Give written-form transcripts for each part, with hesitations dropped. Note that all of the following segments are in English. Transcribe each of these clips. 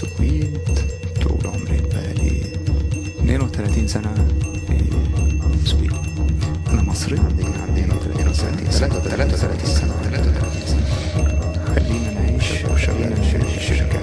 سويد طول عمري بقالي 32 سنة في السويد. أنا مصري، عندي 32 سنة. 33 سنة. خلينا نعيش وشغلنا في الشركة.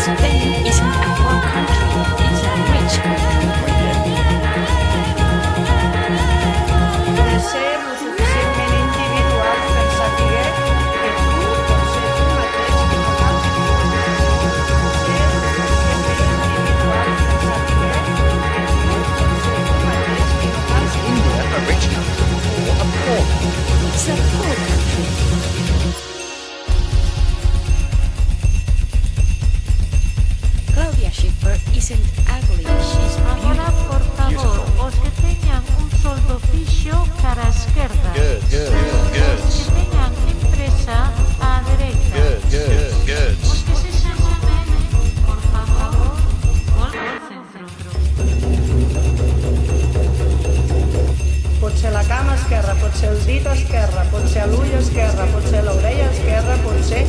Spain isn't a poor country, it's a rich country. De ser lo suficientment individual per saber que tu pots ser tu mateix i no cal ser suficientment individual per saber que tu pots ser tu mateix i no cal ser India a rich country or a poor country? It's a poor country. Claudia Schiffer isn't ugly, she's Agora, por favor, os que teñan un soldo fixo cara á esquerda. Os que teñan empresa á dereita. Os que se mueven, por favor, volve ao centro. pot ser la cama esquerra, pot ser el dit esquerre, pot ser l'ull esquerre, pot ser l'orella esquerra, pot ser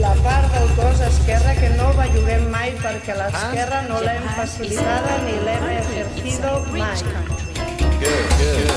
la part del cos esquerra que no belluguem mai perquè l'esquerra no l'hem facilitada ni l'hem ejercido mai. rich country.